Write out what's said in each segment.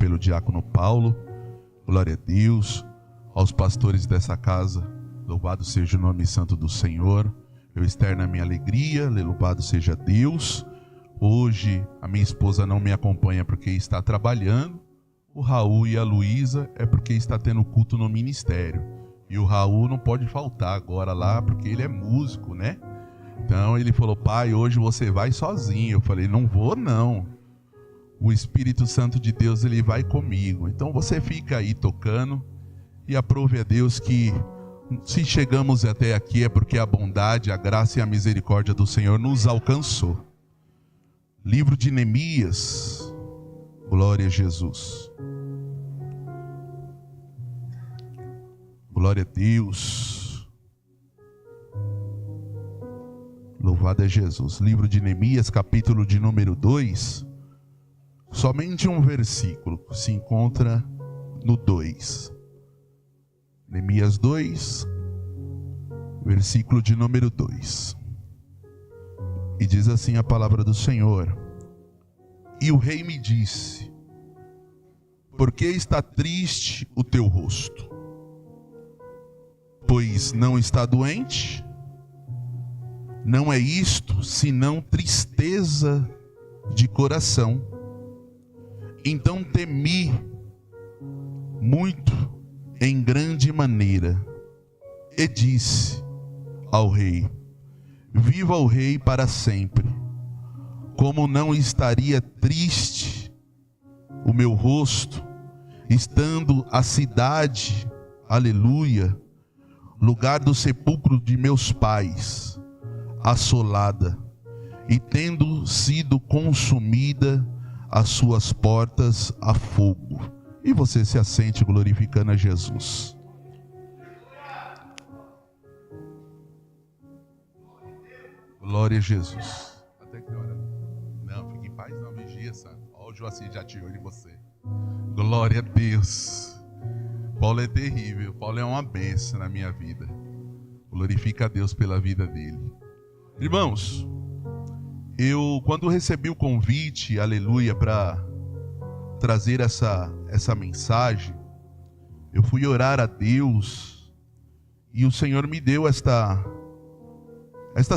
pelo diácono Paulo. Glória a Deus. Aos pastores dessa casa, louvado seja o nome santo do Senhor. Eu externo a minha alegria, louvado seja Deus. Hoje a minha esposa não me acompanha porque está trabalhando. O Raul e a Luísa é porque está tendo culto no ministério. E o Raul não pode faltar agora lá porque ele é músico, né? Então ele falou: pai, hoje você vai sozinho. Eu falei: não vou não. O Espírito Santo de Deus, ele vai comigo. Então você fica aí tocando e aprove a Deus que se chegamos até aqui é porque a bondade, a graça e a misericórdia do Senhor nos alcançou. Livro de Neemias. Glória a Jesus. Glória a Deus. Louvado é Jesus. Livro de Neemias, capítulo de número 2. Somente um versículo se encontra no 2. Neemias 2, versículo de número 2. E diz assim a palavra do Senhor: e o rei me disse: por que está triste o teu rosto? Pois não está doente? Não é isto senão tristeza de coração. Então temi muito em grande maneira, e disse ao rei: viva o rei para sempre. Como não estaria triste o meu rosto, estando a cidade, aleluia, lugar do sepulcro de meus pais, assolada, e tendo sido consumida as suas portas a fogo. E você se assente glorificando a Jesus. Glória a Jesus. Até que hora? Não, fique em paz, não, vigia, santo. Olha o Joacir já te olha em você. Glória a Deus. Paulo é terrível, Paulo é uma bênção na minha vida. Glorifica a Deus pela vida dele. Irmãos, eu quando recebi o convite, aleluia, para trazer essa mensagem, eu fui orar a Deus e o Senhor me deu esta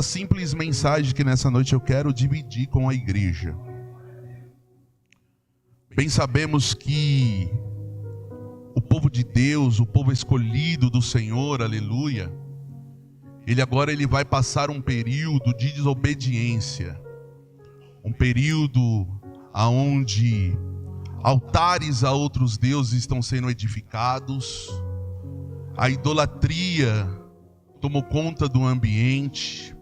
simples mensagem que nessa noite eu quero dividir com a igreja. Bem sabemos que o povo de Deus, o povo escolhido do Senhor, aleluia, ele vai passar um período de desobediência, um período aonde altares a outros deuses estão sendo edificados, a idolatria tomou conta do ambiente,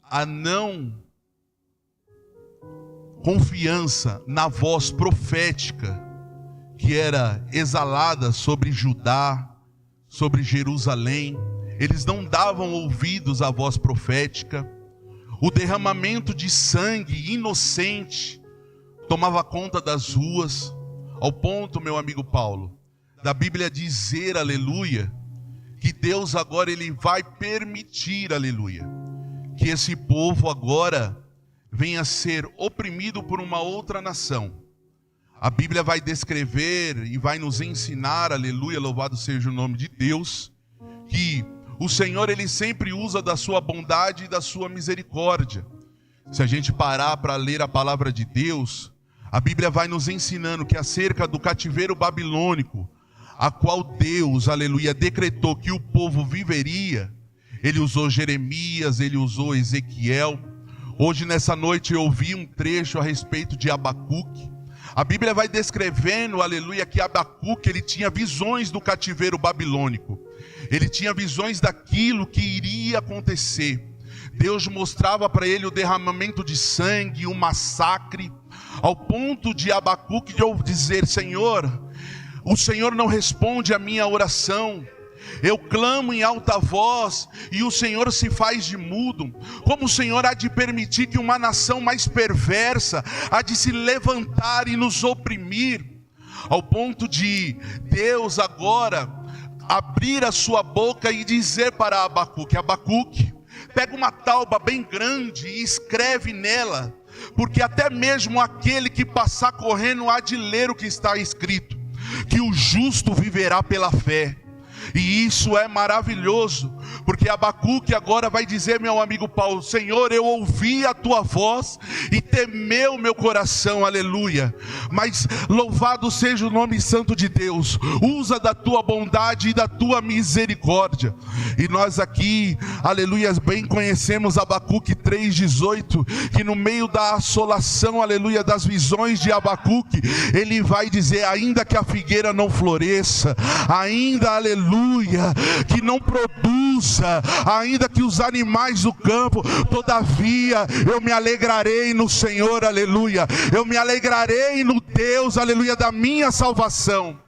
a não confiança na voz profética que era exalada sobre Judá, sobre Jerusalém, eles não davam ouvidos à voz profética. O derramamento de sangue inocente tomava conta das ruas, ao ponto, meu amigo Paulo, da Bíblia dizer, aleluia, que Deus agora ele vai permitir, aleluia, que esse povo agora venha a ser oprimido por uma outra nação. A Bíblia vai descrever e vai nos ensinar, aleluia, louvado seja o nome de Deus, que o Senhor ele sempre usa da sua bondade e da sua misericórdia. Se a gente parar para ler a palavra de Deus, a Bíblia vai nos ensinando que acerca do cativeiro babilônico, a qual Deus, aleluia, decretou que o povo viveria, ele usou Jeremias, ele usou Ezequiel. Hoje nessa noite eu ouvi um trecho a respeito de Abacuque. A Bíblia vai descrevendo, aleluia, que Abacuque ele tinha visões do cativeiro babilônico. Ele tinha visões daquilo que iria acontecer. Deus mostrava para ele o derramamento de sangue, o massacre, ao ponto de Abacuque dizer: Senhor, o Senhor não responde a minha oração. Eu clamo em alta voz e o Senhor se faz de mudo. Como o Senhor há de permitir que uma nação mais perversa há de se levantar e nos oprimir, ao ponto de Deus agora abrir a sua boca e dizer para Abacuque: Abacuque, pega uma tauba bem grande e escreve nela porque até mesmo aquele que passar correndo há de ler o que está escrito, que o justo viverá pela fé. E isso é maravilhoso, porque Abacuque agora vai dizer, meu amigo Paulo: Senhor, eu ouvi a tua voz e temeu meu coração, aleluia. Mas louvado seja o nome santo de Deus, usa da tua bondade e da tua misericórdia. E nós aqui, aleluia, bem conhecemos Abacuque 3,18, que no meio da assolação, aleluia, das visões de Abacuque, ele vai dizer: ainda que a figueira não floresça, ainda, aleluia, que não produza, ainda que os animais do campo, todavia eu me alegrarei no Senhor, aleluia. Eu me alegrarei no Deus, aleluia, da minha salvação.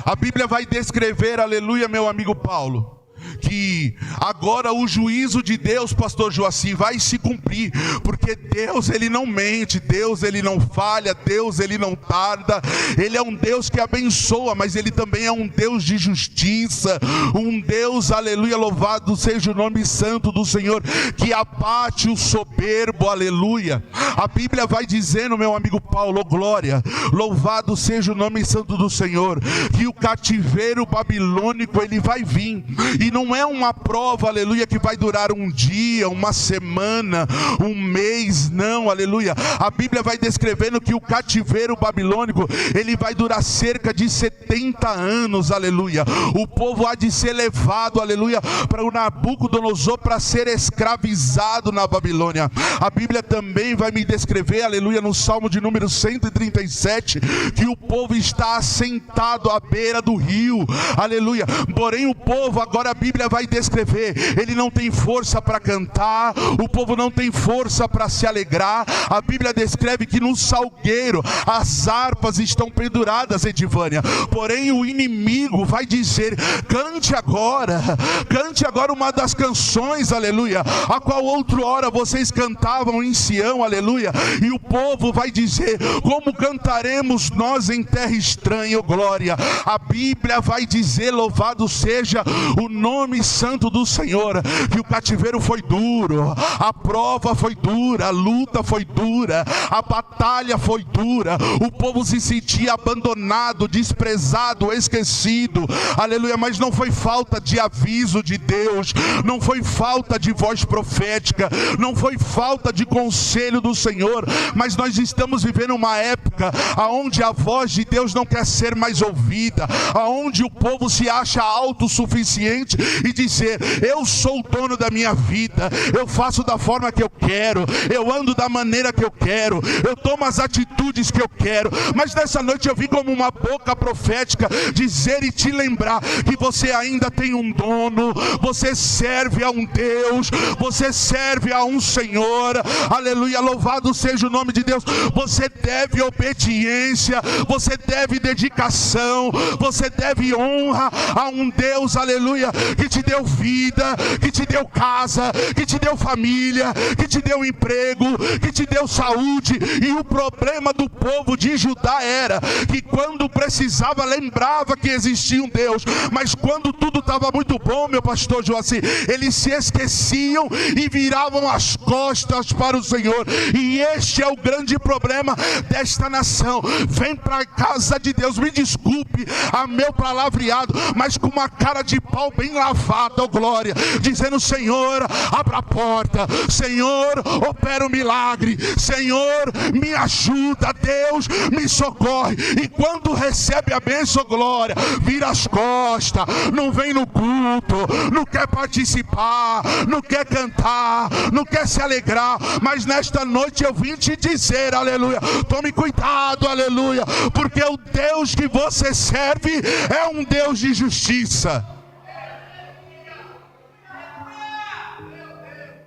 A Bíblia vai descrever, aleluia, meu amigo Paulo, que agora o juízo de Deus, pastor Joaci, vai se cumprir, porque Deus, ele não mente, Deus, ele não falha, Deus, ele não tarda. Ele é um Deus que abençoa, mas ele também é um Deus de justiça, um Deus, aleluia, louvado seja o nome santo do Senhor, que abate o soberbo, aleluia. A Bíblia vai dizendo, meu amigo Paulo, oh, glória, louvado seja o nome santo do Senhor, que o cativeiro babilônico, ele vai vir, e não é uma prova, aleluia, que vai durar um dia, uma semana, um mês, não, aleluia. A Bíblia vai descrevendo que o cativeiro babilônico, ele vai durar cerca de 70 anos, aleluia. O povo há de ser levado, aleluia, para o Nabucodonosor, para ser escravizado na Babilônia. A Bíblia também vai me descrever, aleluia, no Salmo de número 137, que o povo está assentado à beira do rio, aleluia. Porém o povo, agora a Bíblia vai descrever, ele não tem força para cantar, o povo não tem força para se alegrar. A Bíblia descreve que no salgueiro as harpas estão penduradas, Edivânia. Porém o inimigo vai dizer: cante agora uma das canções, aleluia, a qual outrora vocês cantavam em Sião, aleluia. E o povo vai dizer: como cantaremos nós em terra estranha, oh glória. A Bíblia vai dizer, louvado seja o nome santo do Senhor, que o cativeiro foi duro, a prova foi dura, a luta foi dura, a batalha foi dura, o povo se sentia abandonado, desprezado, esquecido, aleluia. Mas não foi falta de aviso de Deus, não foi falta de voz profética, não foi falta de conselho do Senhor, mas nós estamos vivendo uma época onde a voz de Deus não quer ser mais ouvida, onde o povo se acha autossuficiente e dizer: eu sou o dono da minha vida, eu faço da forma que eu quero, eu ando da maneira que eu quero, eu tomo as atitudes que eu quero. Mas nessa noite eu vim como uma boca profética dizer e te lembrar que você ainda tem um dono, você serve a um Deus, você serve a um Senhor, aleluia, louvado seja o nome de Deus. Você deve obediência, você deve dedicação, você deve honra a um Deus, aleluia, que te deu vida, que te deu casa, que te deu família, que te deu emprego, que te deu saúde. E o problema do povo de Judá era que quando precisava lembrava que existia um Deus, mas quando tudo estava muito bom, meu pastor Joaci, eles se esqueciam e viravam as costas para o Senhor. E este é o grande problema desta nação. Vem para a casa de Deus, me desculpe a meu palavreado, mas com uma cara de pau bem lavada, oh glória, dizendo: Senhor, abra a porta, Senhor, opera um milagre, Senhor, me ajuda, Deus, me socorre. E quando recebe a bênção, glória, vira as costas, não vem no culto, não quer participar, não quer cantar, não quer se alegrar. Mas nesta noite eu vim te dizer, aleluia, tome cuidado, aleluia, porque o Deus que você serve é um Deus de justiça.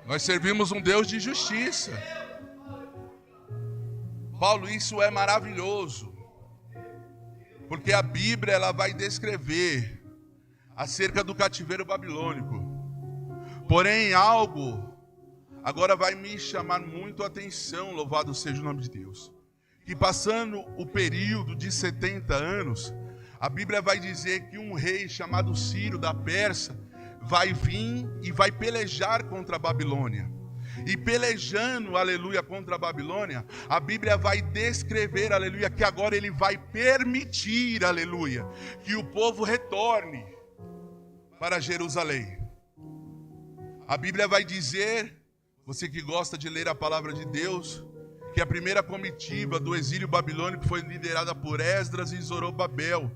Nós servimos um Deus de justiça. Paulo, isso é maravilhoso, porque a Bíblia ela vai descrever acerca do cativeiro babilônico. Porém, algo agora vai me chamar muito a atenção, louvado seja o nome de Deus. Que passando o período de 70 anos, a Bíblia vai dizer que um rei chamado Ciro da Pérsia vai vir e vai pelejar contra a Babilônia. e pelejando, aleluia, contra a Babilônia, a Bíblia vai descrever, aleluia, que agora ele vai permitir, aleluia, que o povo retorne para Jerusalém. A Bíblia vai dizer, você que gosta de ler a palavra de Deus, que a primeira comitiva do exílio babilônico foi liderada por Esdras e Zorobabel.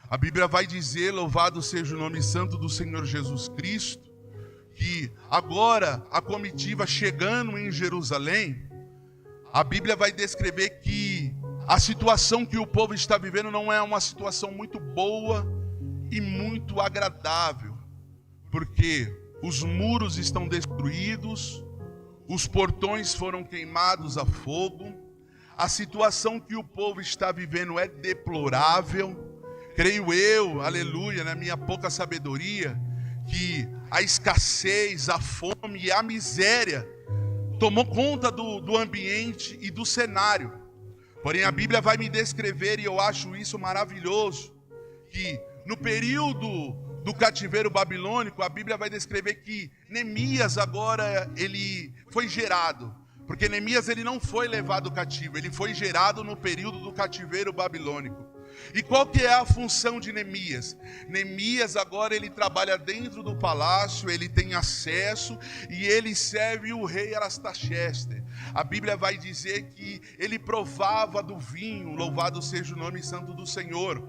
A Bíblia vai dizer, louvado seja o nome santo do Senhor Jesus Cristo, que agora a comitiva chegando em Jerusalém, a Bíblia vai descrever que a situação que o povo está vivendo não é uma situação muito boa e muito agradável, porque os muros estão destruídos, os portões foram queimados a fogo, a situação que o povo está vivendo é deplorável. Creio eu, aleluia, na minha pouca sabedoria, que a escassez, a fome e a miséria tomou conta do ambiente e do cenário. Porém, a Bíblia vai me descrever, e eu acho isso maravilhoso, que no período do cativeiro babilônico, a Bíblia vai descrever que Neemias agora ele foi gerado. Porque Neemias ele não foi levado cativo, ele foi gerado no período do cativeiro babilônico. E qual que é a função de Neemias? Neemias agora ele trabalha dentro do palácio, ele tem acesso e ele serve o rei Artaxerxes. A Bíblia vai dizer que ele provava do vinho, louvado seja o nome santo do Senhor.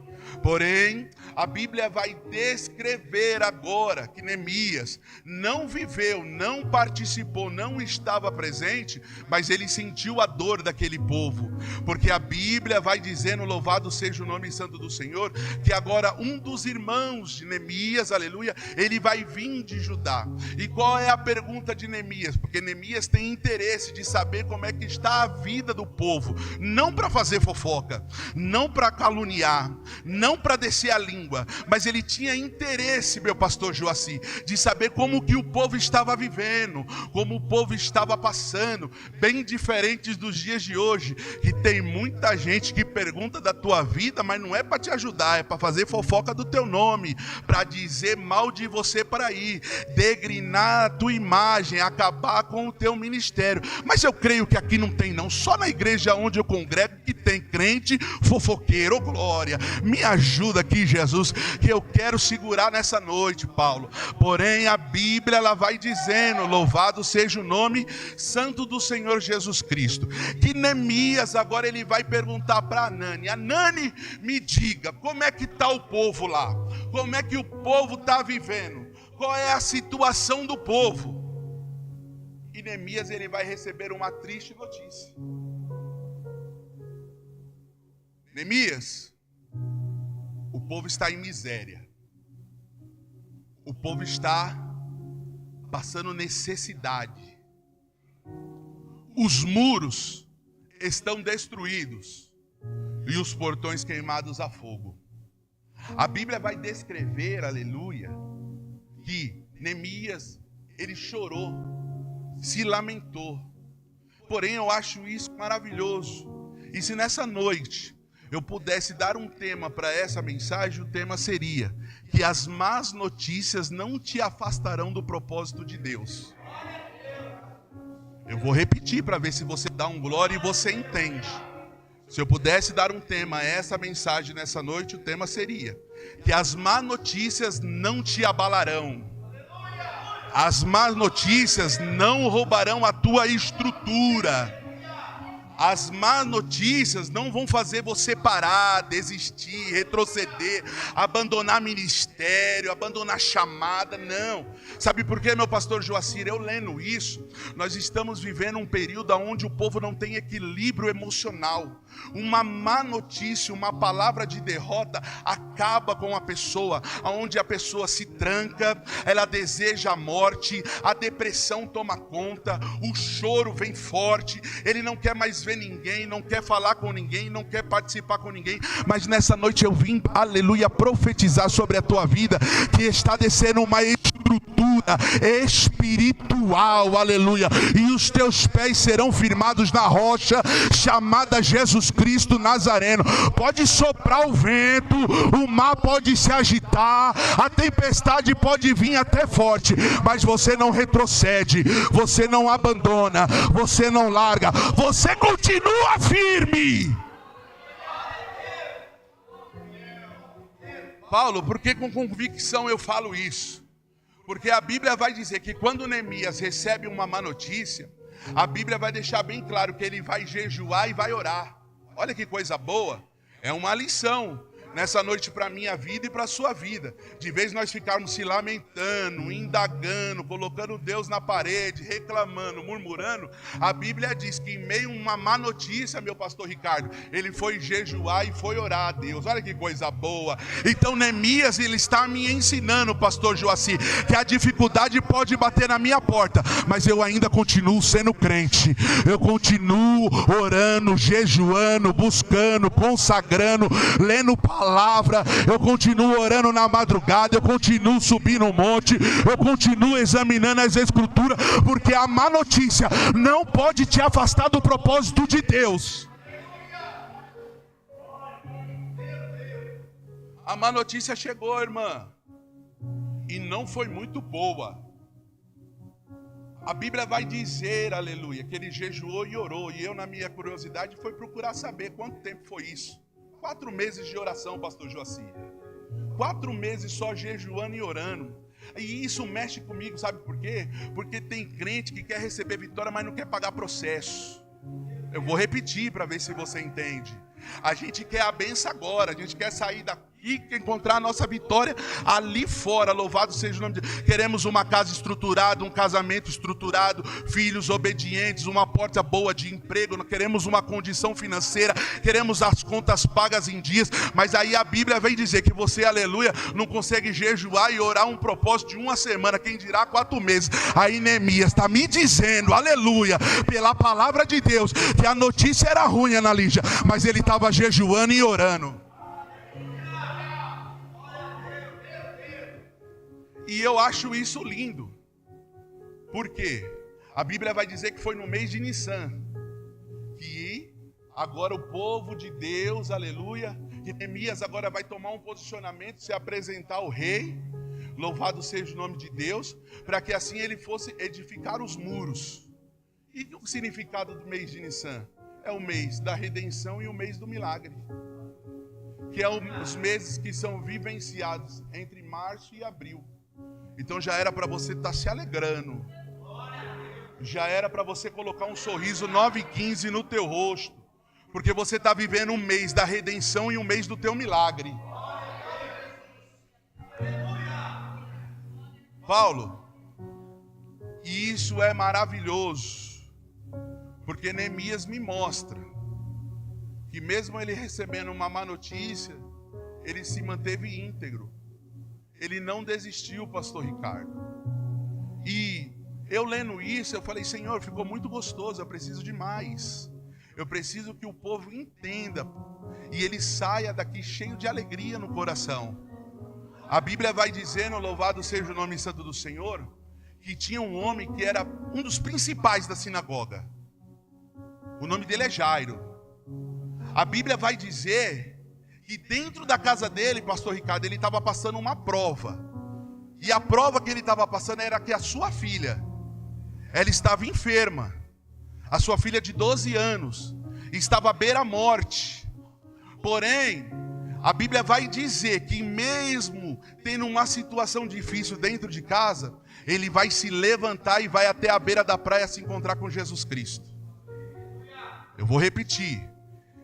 Porém, a Bíblia vai descrever agora que Neemias não viveu, não participou, não estava presente, mas ele sentiu a dor daquele povo. Porque a Bíblia vai dizendo, louvado seja o nome santo do Senhor, que agora um dos irmãos de Neemias, aleluia, ele vai vir de Judá. E qual é a pergunta de Neemias? Porque Neemias tem interesse de saber como é que está a vida do povo, não para fazer fofoca, não para caluniar, não para descer a língua, mas ele tinha interesse, meu pastor Joaci, de saber como que o povo estava vivendo, como o povo estava passando, bem diferentes dos dias de hoje, que tem muita gente que pergunta da tua vida, mas não é para te ajudar, é para fazer fofoca do teu nome, para dizer mal de você para aí, degrinar a tua imagem, acabar com o teu ministério. Mas eu creio que aqui não tem não, só na igreja onde eu congrego que tem crente fofoqueiro. Oh glória, me ajuda aqui Jesus, que eu quero segurar nessa noite, Paulo. Porém a Bíblia ela vai dizendo, louvado seja o nome santo do Senhor Jesus Cristo, que Neemias agora ele vai perguntar para Anani: Anani, me diga, como é que está o povo lá? Como é que o povo está vivendo? Qual é a situação do povo? E Neemias ele vai receber uma triste notícia. Neemias, o povo está em miséria. O povo está passando necessidade. Os muros estão destruídos e os portões queimados a fogo. A Bíblia vai descrever, aleluia, que Neemias, ele chorou, se lamentou. Porém, eu acho isso maravilhoso. E se nessa noite eu pudesse dar um tema para essa mensagem, o tema seria que as más notícias não te afastarão do propósito de Deus. Eu vou repetir para ver se você dá um glória e você entende. Se eu pudesse dar um tema a essa mensagem nessa noite, o tema seria que as más notícias não te abalarão. As más notícias não roubarão a tua estrutura. As más notícias não vão fazer você parar, desistir, retroceder, abandonar ministério, abandonar chamada, não. Sabe por quê, meu pastor Joacir? Eu lendo isso, nós estamos vivendo um período onde o povo não tem equilíbrio emocional. Uma má notícia, uma palavra de derrota acaba com a pessoa, onde a pessoa se tranca, ela deseja a morte, a depressão toma conta, o choro vem forte, ele não quer mais ver ninguém, não quer falar com ninguém, não quer participar com ninguém. Mas nessa noite eu vim, aleluia, profetizar sobre a tua vida, que está descendo uma estrutura estrutura espiritual, aleluia. E os teus pés serão firmados na rocha chamada Jesus Cristo Nazareno. Pode soprar o vento, o mar pode se agitar, a tempestade pode vir até forte, mas você não retrocede, você não abandona, você não larga, você continua firme. Paulo, por que com convicção eu falo isso? Porque a Bíblia vai dizer que quando Neemias recebe uma má notícia, a Bíblia vai deixar bem claro que ele vai jejuar e vai orar. Olha que coisa boa, é uma lição nessa noite para a minha vida e para a sua vida. De vez nós ficarmos se lamentando, indagando, colocando Deus na parede, reclamando, murmurando, a Bíblia diz que em meio a uma má notícia, meu pastor Ricardo, ele foi jejuar e foi orar a Deus. Olha que coisa boa. Então Neemias, ele está me ensinando, pastor Joaci, que a dificuldade pode bater na minha porta, mas eu ainda continuo sendo crente. Eu continuo orando, jejuando, buscando, consagrando, lendo palavra, eu continuo orando na madrugada, eu continuo subindo o monte, eu continuo examinando as escrituras, porque a má notícia não pode te afastar do propósito de Deus. A má notícia chegou, irmã, e não foi muito boa. A Bíblia vai dizer, aleluia, que ele jejuou e orou, e eu, na minha curiosidade, fui procurar saber quanto tempo foi isso. 4 meses de oração, pastor Joaci. 4 meses só jejuando e orando. E isso mexe comigo, sabe por quê? Porque tem crente que quer receber vitória, mas não quer pagar processo. Eu vou repetir para ver se você entende. A gente quer a benção agora, a gente quer sair daqui, encontrar a nossa vitória ali fora. Louvado seja o nome de Deus. Queremos uma casa estruturada, um casamento estruturado, filhos obedientes, uma porta boa de emprego, queremos uma condição financeira, queremos as contas pagas em dias, mas aí a Bíblia vem dizer que você, aleluia, não consegue jejuar e orar um propósito de 1 semana, quem dirá 4 meses. Aí Neemias está me dizendo, aleluia, pela palavra de Deus, que a notícia era ruim, Ana Lígia, mas ele estava jejuando e orando. E eu acho isso lindo. Por quê? A Bíblia vai dizer que foi no mês de Nissan, que agora o povo de Deus, aleluia, que Neemias agora vai tomar um posicionamento, se apresentar ao rei, louvado seja o nome de Deus, para que assim ele fosse edificar os muros. E o significado do mês de Nissan? É o mês da redenção e o mês do milagre, que é os meses que são vivenciados entre março e abril. Então já era para você estar se alegrando, já era para você colocar um sorriso 9:15 no teu rosto, porque você está vivendo um mês da redenção e um mês do teu milagre. Paulo, e isso é maravilhoso, porque Neemias me mostra que mesmo ele recebendo uma má notícia, ele se manteve íntegro. Ele não desistiu, pastor Ricardo. E eu lendo isso, eu falei, Senhor, ficou muito gostoso, eu preciso de mais. Eu preciso que o povo entenda e ele saia daqui cheio de alegria no coração. A Bíblia vai dizendo, louvado seja o nome santo do Senhor, que tinha um homem que era um dos principais da sinagoga. O nome dele é Jairo. A Bíblia vai dizer que dentro da casa dele, pastor Ricardo, ele estava passando uma prova. E a prova que ele estava passando era que a sua filha, ela estava enferma. A sua filha de 12 anos estava à beira-morte. Porém, a Bíblia vai dizer que mesmo tendo uma situação difícil dentro de casa, ele vai se levantar e vai até a beira da praia se encontrar com Jesus Cristo. Eu vou repetir.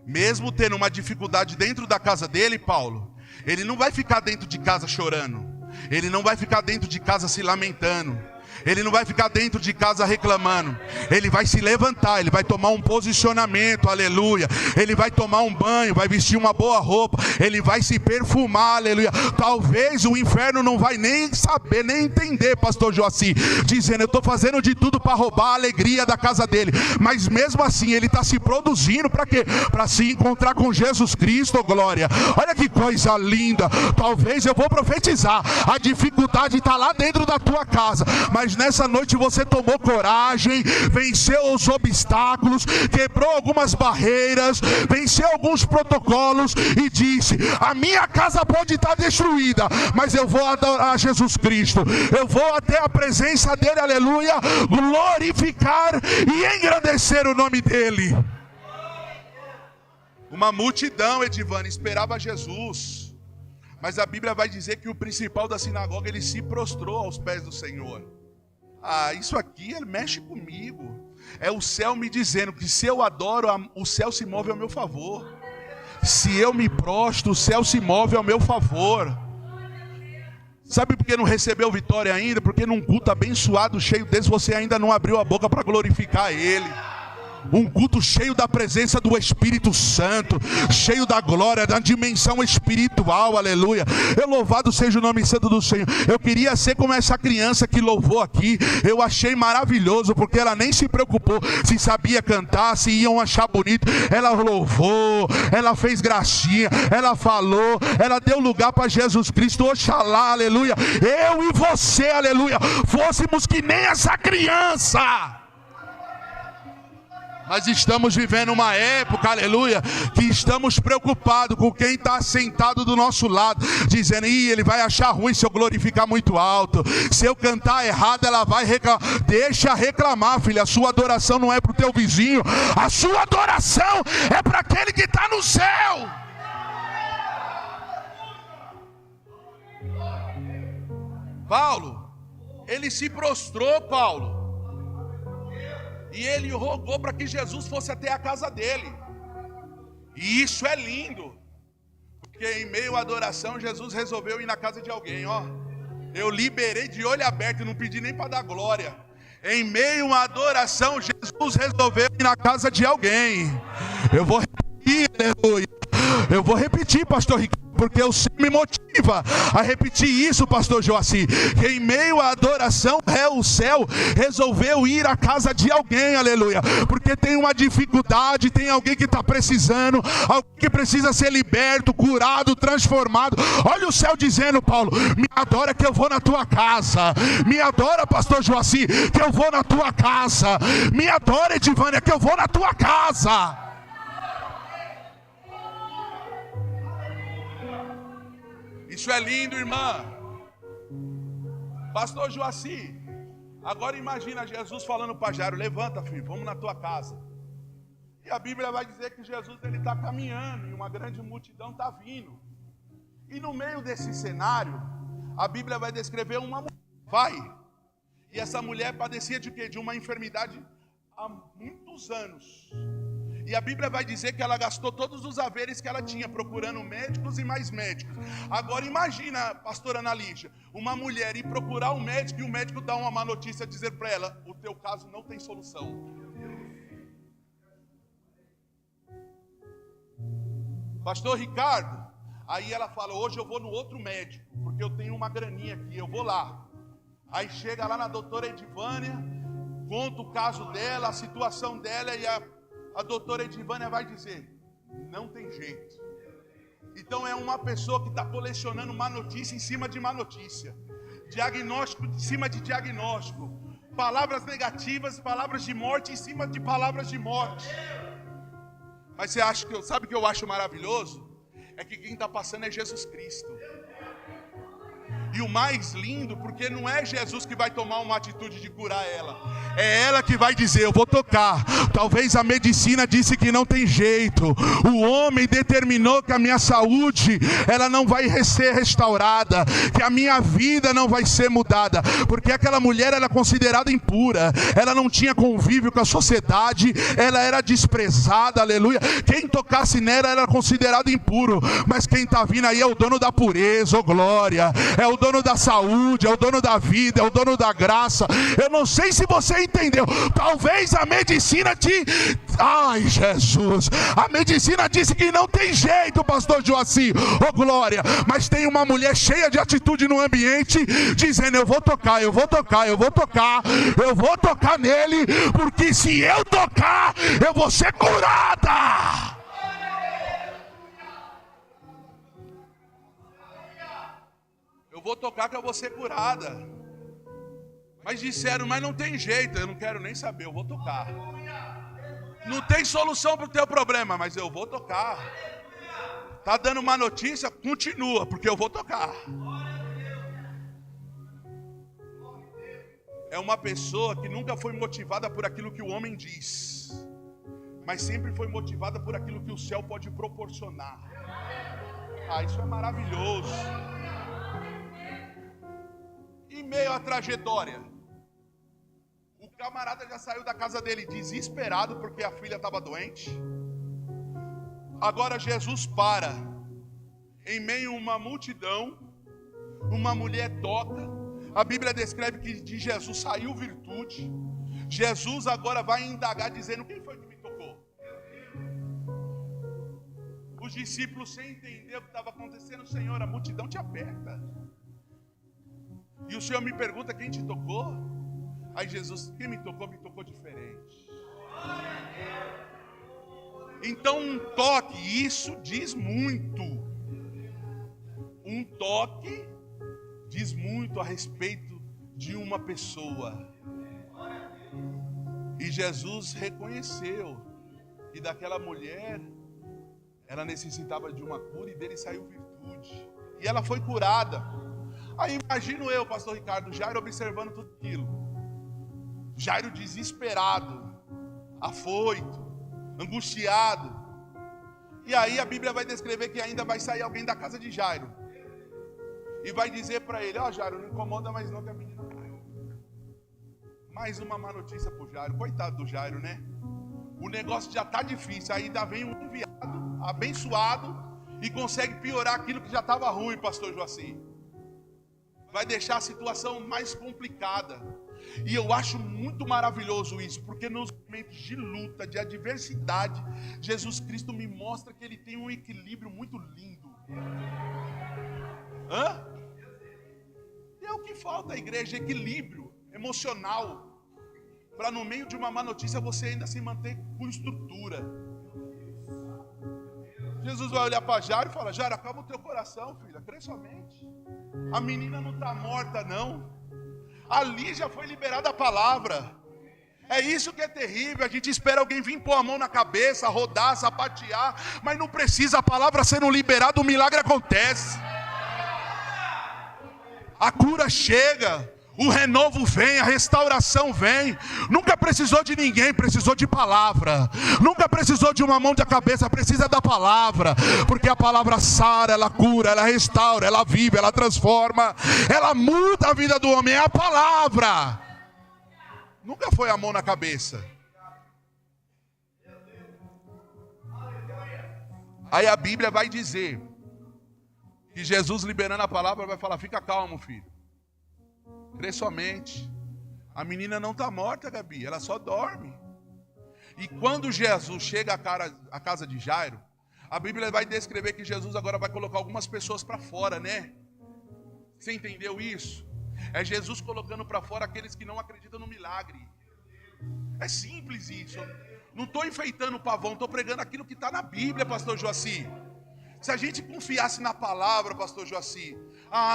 Mesmo tendo uma dificuldade dentro da casa dele, Paulo, ele não vai ficar dentro de casa chorando. Ele não vai ficar dentro de casa se lamentando. Ele não vai ficar dentro de casa reclamando. Ele vai se levantar, ele vai tomar um posicionamento, aleluia. Ele vai tomar um banho, vai vestir uma boa roupa, ele vai se perfumar, aleluia. Talvez o inferno não vai nem saber, nem entender, pastor Joaci, dizendo, eu estou fazendo de tudo para roubar a alegria da casa dele. Mas mesmo assim, ele está se produzindo para quê? Para se encontrar com Jesus Cristo, glória. Olha que coisa linda. Talvez eu vou profetizar, a dificuldade está lá dentro da tua casa, mas nessa noite você tomou coragem, venceu os obstáculos, quebrou algumas barreiras, venceu alguns protocolos e disse, a minha casa pode estar destruída, mas eu vou adorar Jesus Cristo, eu vou até a presença dele, aleluia, glorificar e engrandecer o nome dele. Uma multidão, Edivane, esperava Jesus, mas a Bíblia vai dizer que o principal da sinagoga, ele se prostrou aos pés do Senhor. Isso aqui, ele mexe comigo. É o céu me dizendo que se eu adoro, o céu se move ao meu favor. Se eu me prostro, o céu se move ao meu favor. Sabe por que não recebeu vitória ainda? Porque num culto abençoado, cheio desse, você ainda não abriu a boca para glorificar Ele. Um culto cheio da presença do Espírito Santo, cheio da glória, da dimensão espiritual, aleluia. Louvado seja o nome santo do Senhor. Eu queria ser como essa criança que louvou aqui. Eu achei maravilhoso, porque ela nem se preocupou se sabia cantar, se iam achar bonito. Ela louvou, ela fez gracinha, ela falou, ela deu lugar para Jesus Cristo. Oxalá, aleluia, eu e você, aleluia, fôssemos que nem essa criança. Mas estamos vivendo uma época, aleluia, que estamos preocupados com quem está sentado do nosso lado, dizendo, ele vai achar ruim se eu glorificar muito alto, se eu cantar errado ela vai reclamar. Deixa reclamar, filha, a sua adoração não é para o teu vizinho, a sua adoração é para aquele que está no céu. Paulo, ele se prostrou, Paulo, e ele rogou para que Jesus fosse até a casa dele. E isso é lindo, porque em meio à adoração Jesus resolveu ir na casa de alguém. Eu liberei de olho aberto e não pedi nem para dar glória. Em meio à adoração Jesus resolveu ir na casa de alguém. Eu vou repetir, aleluia. Eu vou repetir, pastor Ricardo, porque o Senhor me motiva a repetir isso, pastor Joaci, que em meio à adoração o céu resolveu ir à casa de alguém, aleluia, porque tem uma dificuldade, tem alguém que está precisando, alguém que precisa ser liberto, curado, transformado. Olha o céu dizendo, Paulo, me adora que eu vou na tua casa, me adora, pastor Joaci, que eu vou na tua casa, me adora, Edivânia, que eu vou na tua casa. Isso é lindo, irmã. Pastor Joaci, agora imagina Jesus falando para Jairo, levanta, filho, vamos na tua casa. E a Bíblia vai dizer que Jesus está caminhando e uma grande multidão está vindo. E no meio desse cenário, a Bíblia vai descrever uma mulher, e essa mulher padecia de quê? De uma enfermidade há muitos anos. E a Bíblia vai dizer que ela gastou todos os haveres que ela tinha procurando médicos e mais médicos. Agora imagina, pastora Ana Lígia, uma mulher ir procurar um médico e o médico dá uma má notícia, dizer para ela, o teu caso não tem solução. Pastor Ricardo, aí ela fala, hoje eu vou no outro médico, porque eu tenho uma graninha aqui, eu vou lá. Aí chega lá na doutora Edivânia, conta o caso dela, a situação dela, e a doutora Edivânia vai dizer, não tem jeito. Então é uma pessoa que está colecionando má notícia em cima de má notícia, diagnóstico em cima de diagnóstico, palavras negativas, palavras de morte em cima de palavras de morte. Mas você acha que sabe o que eu acho maravilhoso? É que quem está passando é Jesus Cristo. E o mais lindo, porque não é Jesus que vai tomar uma atitude de curar ela, é ela que vai dizer, eu vou tocar. Talvez a medicina disse que não tem jeito, o homem determinou que a minha saúde, ela não vai ser restaurada, que a minha vida não vai ser mudada, porque aquela mulher era considerada impura, ela não tinha convívio com a sociedade, ela era desprezada, aleluia. Quem tocasse nela era considerado impuro, mas quem está vindo aí é o dono da pureza, oh glória, é o dono da saúde, é o dono da vida, é o dono da graça. Eu não sei se você entendeu. Talvez a medicina ai, Jesus, a medicina disse que não tem jeito, pastor Joaci, ô glória, mas tem uma mulher cheia de atitude no ambiente, dizendo: eu vou tocar, eu vou tocar, eu vou tocar, eu vou tocar nele, porque se eu tocar, eu vou ser curada. Eu vou tocar que eu vou ser curada. Mas disseram: mas não tem jeito. Eu não quero nem saber, eu vou tocar. Não tem solução para o teu problema, mas eu vou tocar. Tá dando uma notícia? Continua, porque eu vou tocar. É uma pessoa que nunca foi motivada por aquilo que o homem diz, mas sempre foi motivada por aquilo que o céu pode proporcionar. Isso é maravilhoso. Em meio à trajetória, o camarada já saiu da casa dele desesperado porque a filha estava doente. Agora Jesus para em meio a uma multidão, uma mulher toca. A Bíblia descreve que de Jesus saiu virtude. Jesus agora vai indagar dizendo: quem foi que me tocou? Os discípulos, sem entender o que estava acontecendo: Senhor, a multidão te aperta. E o Senhor me pergunta: quem te tocou? Aí Jesus: quem me tocou diferente. Então um toque, isso diz muito. Um toque diz muito a respeito de uma pessoa. E Jesus reconheceu que daquela mulher, ela necessitava de uma cura, e dele saiu virtude. E ela foi curada. Aí imagino eu, pastor Ricardo, Jairo observando tudo aquilo. Jairo desesperado, afoito, angustiado. E aí a Bíblia vai descrever que ainda vai sair alguém da casa de Jairo e vai dizer para ele: Jairo, não incomoda mais não, que a menina caiu. Mais uma má notícia para o Jairo. Coitado do Jairo, né? O negócio já está difícil, ainda vem um enviado abençoado e consegue piorar aquilo que já estava ruim, pastor Joaci. Vai deixar a situação mais complicada. E eu acho muito maravilhoso isso, porque nos momentos de luta, de adversidade, Jesus Cristo me mostra que Ele tem um equilíbrio muito lindo. E é o que falta à igreja: equilíbrio emocional, para no meio de uma má notícia você ainda se manter com estrutura. Jesus vai olhar para Jairo e fala: Jairo, acalma o teu coração, filha, crê somente. A menina não está morta não. Ali já foi liberada a palavra. É isso que é terrível. A gente espera alguém vir pôr a mão na cabeça, rodar, sapatear, mas não precisa. A palavra sendo liberada, o milagre acontece. A cura chega, o renovo vem, a restauração vem. Nunca precisou de ninguém, precisou de palavra. Nunca precisou de uma mão de cabeça, precisa da palavra. Porque a palavra sara, ela cura, ela restaura, ela vive, ela transforma, ela muda a vida do homem. É a palavra. Nunca foi a mão na cabeça. Aí a Bíblia vai dizer que Jesus, liberando a palavra, vai falar: fica calmo, filho, crê somente. A menina não está morta, Gabi, ela só dorme. E quando Jesus chega à casa de Jairo, a Bíblia vai descrever que Jesus agora vai colocar algumas pessoas para fora, né? Você entendeu isso? É Jesus colocando para fora aqueles que não acreditam no milagre. É simples isso. Não estou enfeitando o pavão, estou pregando aquilo que está na Bíblia, pastor Joaci. Se a gente confiasse na palavra, pastor Joaci,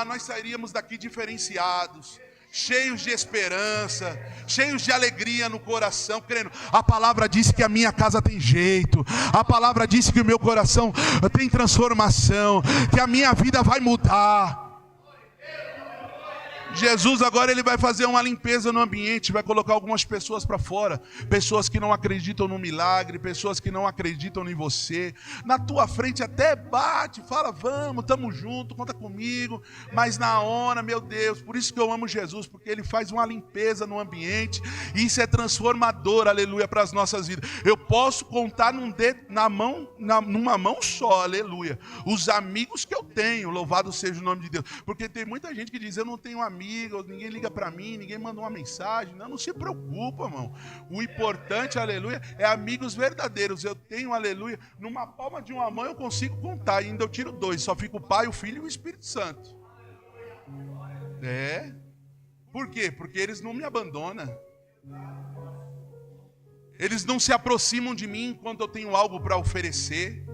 nós sairíamos daqui diferenciados, cheios de esperança, cheios de alegria no coração, crendo. A palavra disse que a minha casa tem jeito. A palavra disse que o meu coração tem transformação, que a minha vida vai mudar. Jesus agora ele vai fazer uma limpeza no ambiente, vai colocar algumas pessoas para fora, pessoas que não acreditam no milagre, pessoas que não acreditam em você, na tua frente até bate, fala, vamos, estamos juntos, conta comigo, mas na hora, meu Deus, por isso que eu amo Jesus, porque ele faz uma limpeza no ambiente, e isso é transformador, aleluia, para as nossas vidas. Eu posso contar numa mão só, aleluia, os amigos que eu tenho, louvado seja o nome de Deus, porque tem muita gente que diz, eu não tenho amigo, ninguém liga para mim, ninguém manda uma mensagem. Não se preocupa, irmão. O importante, aleluia, é amigos verdadeiros. Eu tenho, aleluia, numa palma de uma mão eu consigo contar, e ainda eu tiro 2, só fica o Pai, o Filho e o Espírito Santo. Por quê? Porque eles não me abandonam. Eles não se aproximam de mim quando eu tenho algo para oferecer.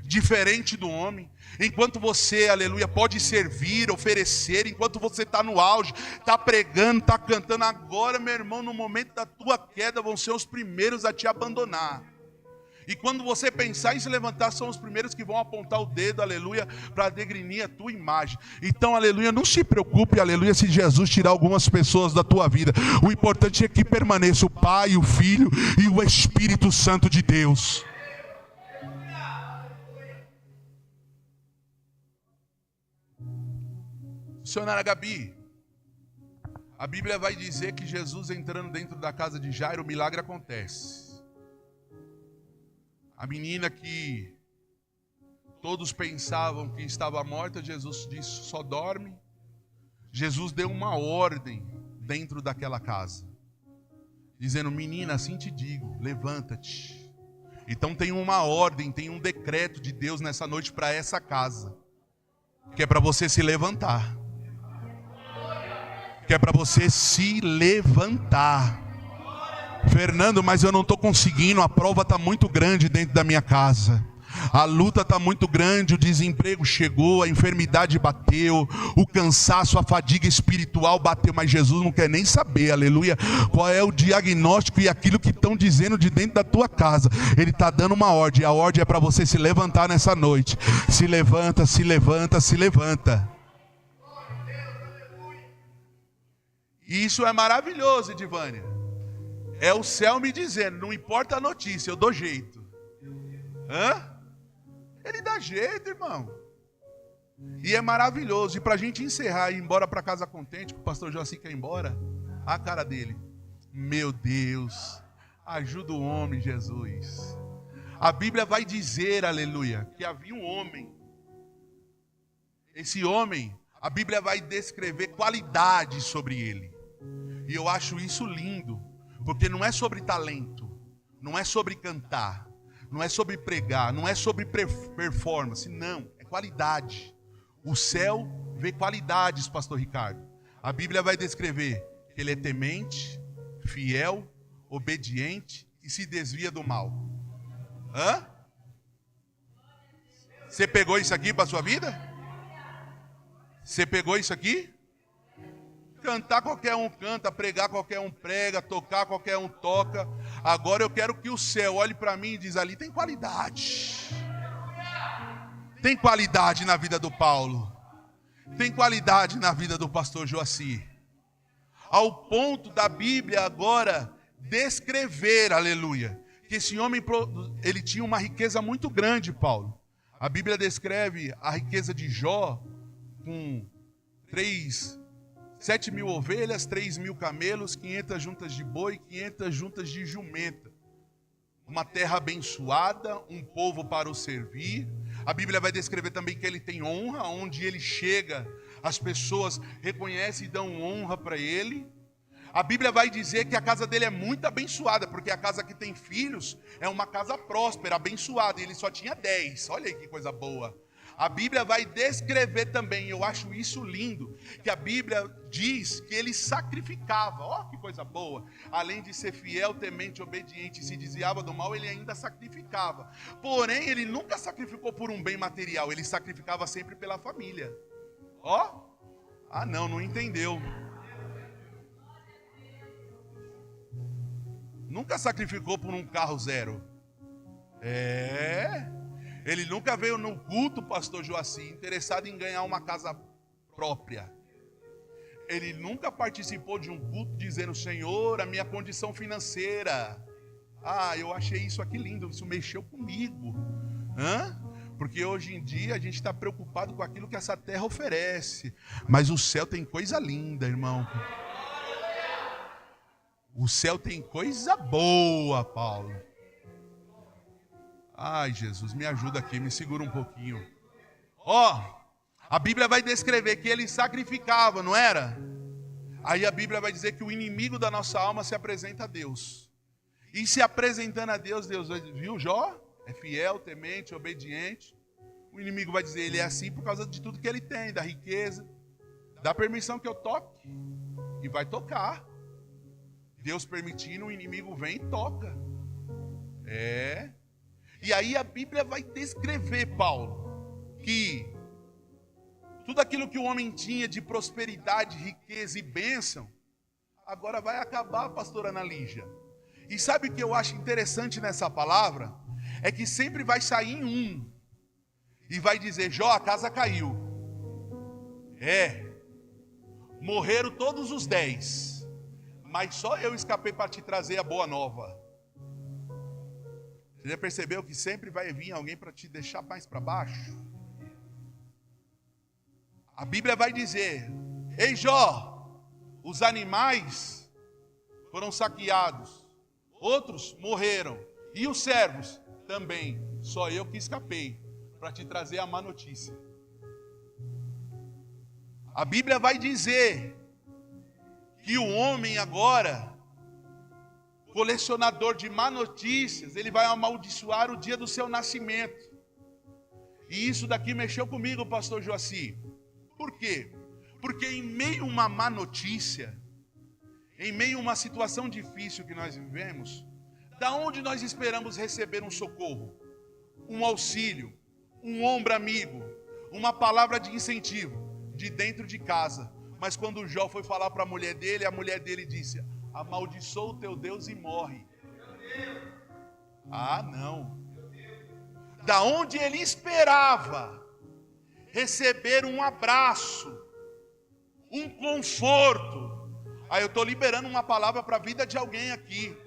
Diferente do homem, enquanto você, aleluia, pode servir, oferecer, enquanto você está no auge, está pregando, está cantando, agora, meu irmão, no momento da tua queda, vão ser os primeiros a te abandonar. E quando você pensar em se levantar, são os primeiros que vão apontar o dedo, aleluia, para degrinir a tua imagem. Então, aleluia, não se preocupe, aleluia, se Jesus tirar algumas pessoas da tua vida. O importante é que permaneça o Pai, o Filho e o Espírito Santo de Deus. Missionária Gabi, a Bíblia vai dizer que Jesus entrando dentro da casa de Jairo, o milagre acontece. A menina que todos pensavam que estava morta, Jesus disse, só dorme. Jesus deu uma ordem dentro daquela casa, dizendo, menina, assim te digo, levanta-te. Então tem uma ordem, tem um decreto de Deus nessa noite para essa casa, que é para você se levantar. Que é para você se levantar. Fernando, mas eu não estou conseguindo, a prova está muito grande dentro da minha casa. A luta está muito grande, o desemprego chegou, a enfermidade bateu, o cansaço, a fadiga espiritual bateu, mas Jesus não quer nem saber, aleluia, qual é o diagnóstico e aquilo que estão dizendo de dentro da tua casa. Ele está dando uma ordem, a ordem é para você se levantar nessa noite. Se levanta, se levanta, se levanta. E isso é maravilhoso, Edivânia. É o céu me dizendo, não importa a notícia, eu dou jeito. Ele dá jeito, irmão. E é maravilhoso. E para a gente encerrar e ir embora para casa contente, que o pastor Joaci quer ir embora, a cara dele. Meu Deus, ajuda o homem, Jesus. A Bíblia vai dizer, aleluia, que havia um homem. Esse homem, a Bíblia vai descrever qualidades sobre ele. E eu acho isso lindo, porque não é sobre talento, não é sobre cantar, não é sobre pregar, não é sobre performance, não, é qualidade. O céu vê qualidades, pastor Ricardo. A Bíblia vai descrever que ele é temente, fiel, obediente e se desvia do mal. Você pegou isso aqui para a sua vida? Você pegou isso aqui? Cantar qualquer um canta, pregar qualquer um prega, tocar qualquer um toca. Agora eu quero que o céu olhe para mim e diz, ali tem qualidade. Tem qualidade na vida do Paulo. Tem qualidade na vida do pastor Joaci. Ao ponto da Bíblia agora descrever, aleluia, que esse homem, ele tinha uma riqueza muito grande, Paulo. A Bíblia descreve a riqueza de Jó com 7.000 ovelhas, 3.000 camelos, 500 juntas de boi, 500 juntas de jumenta. Uma terra abençoada, um povo para o servir. A Bíblia vai descrever também que ele tem honra, onde ele chega, as pessoas reconhecem e dão honra para ele. A Bíblia vai dizer que a casa dele é muito abençoada, porque a casa que tem filhos é uma casa próspera, abençoada, e ele só tinha 10. Olha aí que coisa boa. A Bíblia vai descrever também, eu acho isso lindo, que a Bíblia diz que ele sacrificava. Ó, que coisa boa. Além de ser fiel, temente, obediente e se desviava do mal, ele ainda sacrificava. Porém, ele nunca sacrificou por um bem material, ele sacrificava sempre pela família. Ó, não entendeu. Nunca sacrificou por um carro zero. Ele nunca veio no culto, pastor Joaci, interessado em ganhar uma casa própria. Ele nunca participou de um culto dizendo: Senhor, a minha condição financeira. Eu achei isso aqui lindo, isso mexeu comigo. Porque hoje em dia a gente está preocupado com aquilo que essa terra oferece. Mas o céu tem coisa linda, irmão. O céu tem coisa boa, Paulo. Ai, Jesus, me ajuda aqui, me segura um pouquinho. A Bíblia vai descrever que ele sacrificava, não era? Aí a Bíblia vai dizer que o inimigo da nossa alma se apresenta a Deus. E se apresentando a Deus, Deus viu Jó? É fiel, temente, obediente. O inimigo vai dizer: ele é assim por causa de tudo que ele tem, da riqueza. Dá permissão que eu toque. E vai tocar. Deus permitindo, o inimigo vem e toca. E aí a Bíblia vai descrever, Paulo, que tudo aquilo que o homem tinha de prosperidade, riqueza e bênção, agora vai acabar, pastora Ana Lígia. E sabe o que eu acho interessante nessa palavra? É que sempre vai sair em um. E vai dizer: Jó, a casa caiu. Morreram todos os 10. Mas só eu escapei para te trazer a boa nova. Você já percebeu que sempre vai vir alguém para te deixar mais para baixo? A Bíblia vai dizer: ei Jó, os animais foram saqueados, outros morreram, e os servos também, só eu que escapei para te trazer a má notícia. A Bíblia vai dizer que o homem agora, colecionador de má notícias, ele vai amaldiçoar o dia do seu nascimento. E isso daqui mexeu comigo, pastor Joaci. Por quê? Porque em meio a uma má notícia, em meio a uma situação difícil que nós vivemos, da onde nós esperamos receber um socorro, um auxílio, um ombro amigo, uma palavra de incentivo? De dentro de casa. Mas quando o Jó foi falar para a mulher dele disse: amaldiçoa o teu Deus e morre. Não. Da onde ele esperava receber um abraço, um conforto. Eu estou liberando uma palavra para a vida de alguém aqui.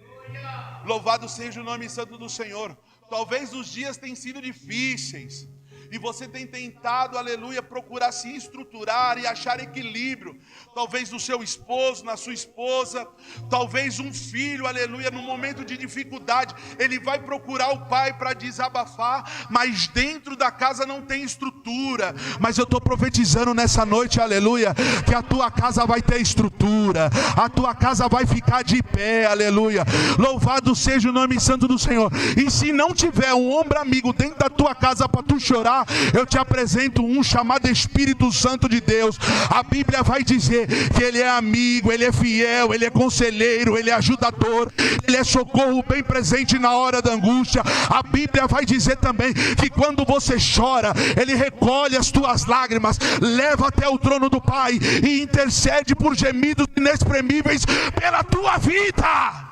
Louvado seja o nome santo do Senhor. Talvez os dias tenham sido difíceis, e você tem tentado, aleluia, procurar se estruturar e achar equilíbrio. Talvez no seu esposo, na sua esposa. Talvez um filho, aleluia, no momento de dificuldade, ele vai procurar o pai para desabafar, mas dentro da casa não tem estrutura. Mas eu estou profetizando nessa noite, aleluia, que a tua casa vai ter estrutura. A tua casa vai ficar de pé, aleluia. Louvado seja o nome santo do Senhor. E se não tiver um ombro amigo dentro da tua casa para tu chorar, eu te apresento um chamado Espírito Santo de Deus. A Bíblia vai dizer que ele é amigo, ele é fiel, ele é conselheiro, ele é ajudador, ele é socorro bem presente na hora da angústia. A Bíblia vai dizer também que quando você chora, ele recolhe as tuas lágrimas, leva até o trono do Pai e intercede por gemidos inexprimíveis pela tua vida.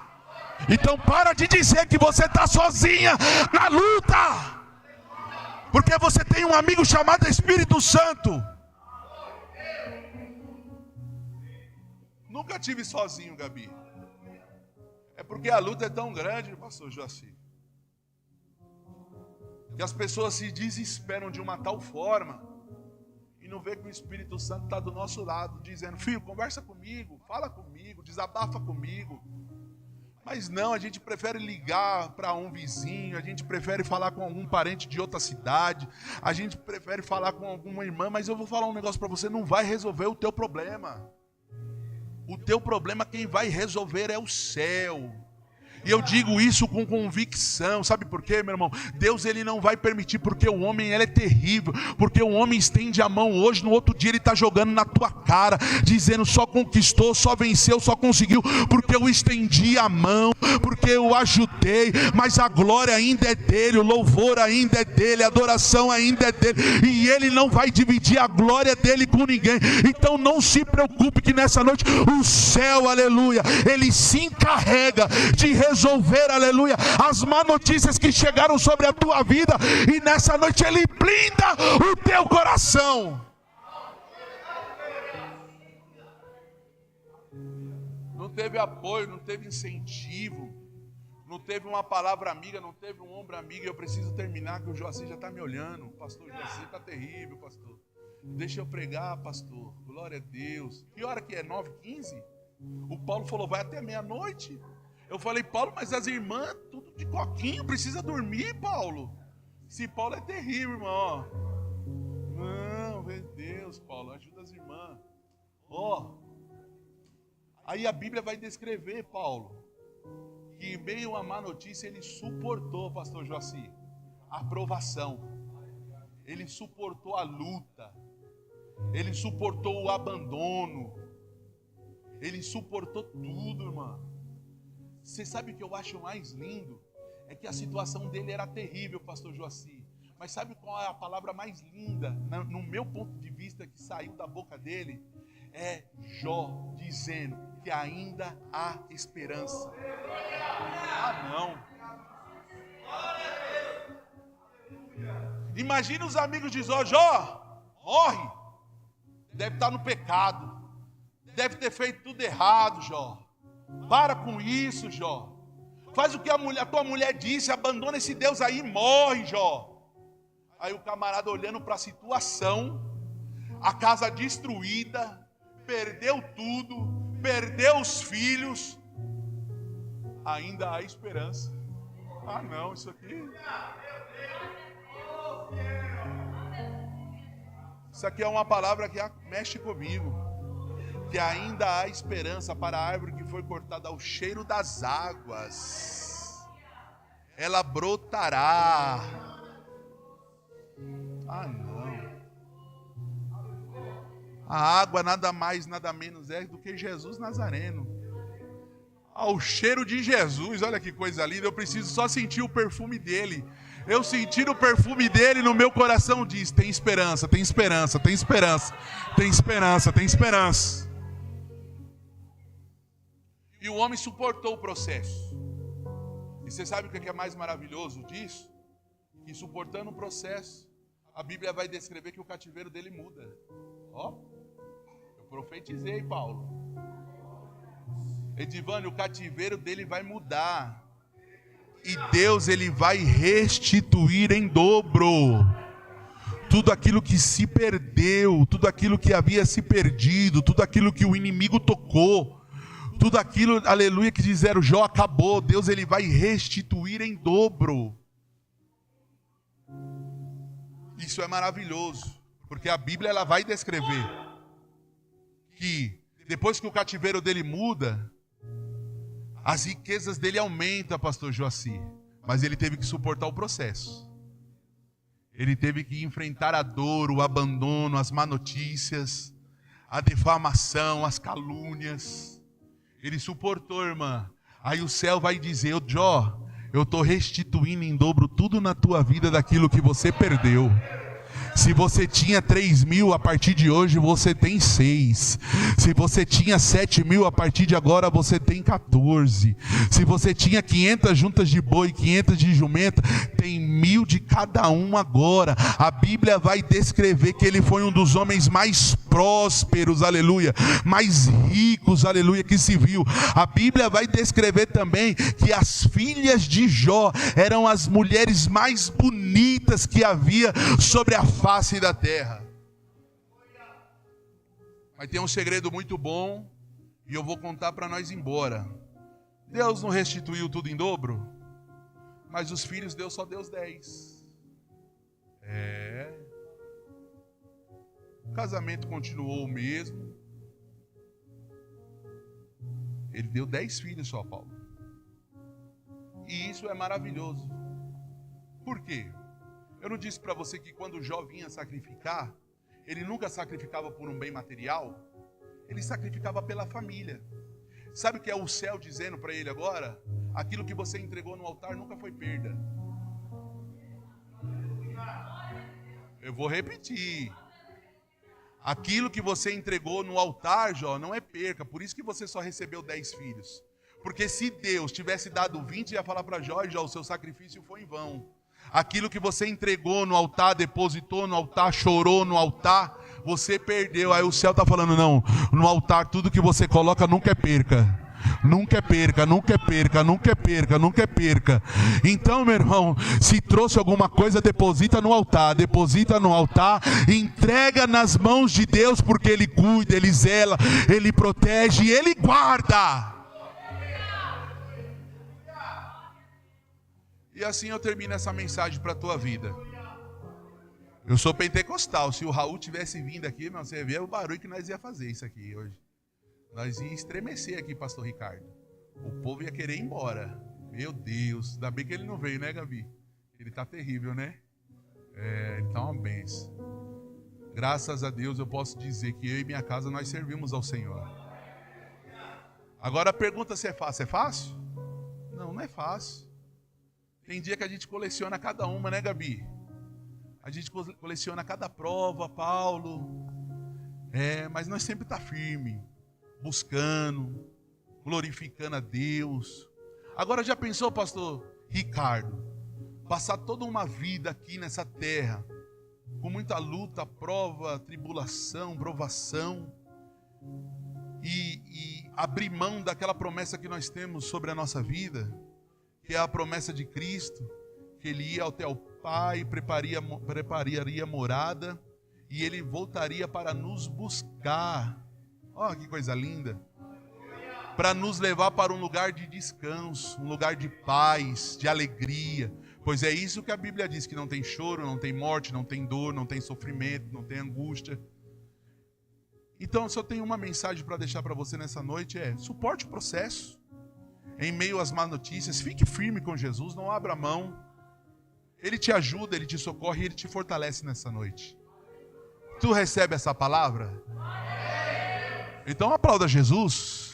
Então para de dizer que você está sozinha na luta, porque você tem um amigo chamado Espírito Santo. Nunca tive sozinho, Gabi. É porque a luta é tão grande, pastor Joaci, que as pessoas se desesperam de uma tal forma e não vê que o Espírito Santo está do nosso lado, dizendo: filho, conversa comigo, fala comigo, desabafa comigo. Mas não, a gente prefere ligar para um vizinho, a gente prefere falar com algum parente de outra cidade, a gente prefere falar com alguma irmã. Mas eu vou falar um negócio para você: não vai resolver o teu problema. O teu problema quem vai resolver é o céu. E eu digo isso com convicção. Sabe por quê, meu irmão? Deus, ele não vai permitir, porque o homem, ele é terrível. Porque o homem estende a mão hoje, no outro dia ele está jogando na tua cara, dizendo: só conquistou, só venceu, só conseguiu porque eu estendi a mão, porque eu ajudei. Mas a glória ainda é dele, o louvor ainda é dele, a adoração ainda é dele, e ele não vai dividir a glória dele com ninguém. Então não se preocupe, que nessa noite o céu, aleluia, ele se encarrega de resolver, aleluia, as má notícias que chegaram sobre a tua vida. E nessa noite ele blinda o teu coração. teve apoio, não teve incentivo, não teve uma palavra amiga, não teve um ombro amigo. Eu preciso terminar, que o Joaci já está me olhando. O pastor Joaci está terrível, pastor. Deixa eu pregar, pastor. Glória a Deus. Que hora que é? 9h15? O Paulo falou, vai até meia-noite. Eu falei, Paulo, mas as irmãs, tudo de coquinho, precisa dormir, Paulo. Se Paulo é terrível, irmão. Não, meu Deus, Paulo, ajuda as irmãs. Aí a Bíblia vai descrever, Paulo, que em meio a má notícia ele suportou, pastor Joaci, a provação. Ele suportou a luta. Ele suportou o abandono. Ele suportou tudo, irmão. Você sabe o que eu acho mais lindo? É que a situação dele era terrível, pastor Joaci. Mas sabe qual é a palavra mais linda, no meu ponto de vista, que saiu da boca dele? É Jó dizendo que ainda há esperança. Não. Imagina os amigos de Jó. Jó, morre. Deve estar no pecado. Deve ter feito tudo errado, Jó. Para com isso, Jó. Faz o que a tua mulher disse, abandona esse Deus aí e morre, Jó. Aí o camarada olhando para a situação, a casa destruída, perdeu tudo, perdeu os filhos, ainda há esperança. Não, isso aqui... Isso aqui é uma palavra que mexe comigo. Que ainda há esperança para a árvore que foi cortada ao cheiro das águas. Ela brotará. Não. A água nada mais, nada menos é do que Jesus Nazareno. Ao cheiro de Jesus, olha que coisa linda. Eu preciso só sentir o perfume dele. Eu sentir o perfume dele no meu coração diz, tem esperança, tem esperança, tem esperança, tem esperança, tem esperança. E o homem suportou o processo. E você sabe o que é mais maravilhoso disso? Que suportando o processo, a Bíblia vai descrever que o cativeiro dele muda. Eu profetizei, Paulo. Edivânio, o cativeiro dele vai mudar. E Deus, ele vai restituir em dobro tudo aquilo que se perdeu, tudo aquilo que havia se perdido, tudo aquilo que o inimigo tocou, tudo aquilo, aleluia, que disseram, Jó, acabou. Deus, ele vai restituir em dobro. Isso é maravilhoso, porque a Bíblia, ela vai descrever que depois que o cativeiro dele muda, as riquezas dele aumentam, pastor Joaci. Mas ele teve que suportar o processo. Ele teve que enfrentar a dor, o abandono, as má notícias, a defamação, as calúnias. Ele suportou, irmã. Aí o céu vai dizer, Jó, eu estou restituindo em dobro tudo na tua vida daquilo que você perdeu. Se você tinha 3.000, a partir de hoje você tem 6. Se você tinha 7.000, a partir de agora você tem 14. Se você tinha 500 juntas de boi, 500 de jumenta, tem 1.000 de cada um agora. A Bíblia vai descrever que ele foi um dos homens mais prósperos, aleluia, mais ricos, aleluia, que se viu. A Bíblia vai descrever também que as filhas de Jó eram as mulheres mais bonitas que havia sobre a face da terra. Mas tem um segredo muito bom e eu vou contar para nós ir embora. Deus não restituiu tudo em dobro, mas os filhos Deus só deu os 10. O casamento continuou o mesmo. Ele deu 10 filhos só, Paulo. E isso é maravilhoso. Por quê? Eu não disse para você que quando Jó vinha sacrificar, ele nunca sacrificava por um bem material, ele sacrificava pela família. Sabe o que é o céu dizendo para ele agora? Aquilo que você entregou no altar nunca foi perda. Eu vou repetir. Aquilo que você entregou no altar, Jó, não é perca. Por isso que você só recebeu 10 filhos. Porque se Deus tivesse dado 20, ia falar para Jó, o seu sacrifício foi em vão. Aquilo que você entregou no altar, depositou no altar, chorou no altar, você perdeu. Aí o céu está falando, não, no altar tudo que você coloca nunca é perca. Nunca perca, nunca perca, nunca perca, nunca perca. Então, meu irmão, se trouxe alguma coisa, deposita no altar, entrega nas mãos de Deus, porque Ele cuida, Ele zela, Ele protege e Ele guarda. E assim eu termino essa mensagem para a tua vida. Eu sou pentecostal. Se o Raul tivesse vindo aqui, você ia ver o barulho que nós ia fazer isso aqui hoje. Nós ia estremecer aqui, pastor Ricardo. O povo ia querer ir embora. Meu Deus, ainda bem que ele não veio, né, Gabi? Ele tá terrível, né? Ele tá uma benção. Graças a Deus eu posso dizer que eu e minha casa nós servimos ao Senhor. Agora a pergunta se é fácil. É fácil? Não, não é fácil. Tem dia que a gente coleciona cada uma, né, Gabi? A gente coleciona cada prova, Paulo. Mas nós sempre tá firme, buscando, glorificando a Deus. Agora já pensou, pastor Ricardo, passar toda uma vida aqui nessa terra, com muita luta, prova, tribulação, provação, e abrir mão daquela promessa que nós temos sobre a nossa vida, que é a promessa de Cristo, que Ele ia até o Pai, prepararia morada, e Ele voltaria para nos buscar. Olha que coisa linda! Para nos levar para um lugar de descanso, um lugar de paz, de alegria. Pois é isso que a Bíblia diz, que não tem choro, não tem morte, não tem dor, não tem sofrimento, não tem angústia. Então, se eu tenho uma mensagem para deixar para você nessa noite, suporte o processo. Em meio às más notícias, fique firme com Jesus, não abra mão. Ele te ajuda, Ele te socorre e Ele te fortalece nessa noite. Tu recebe essa palavra? Então aplauda Jesus.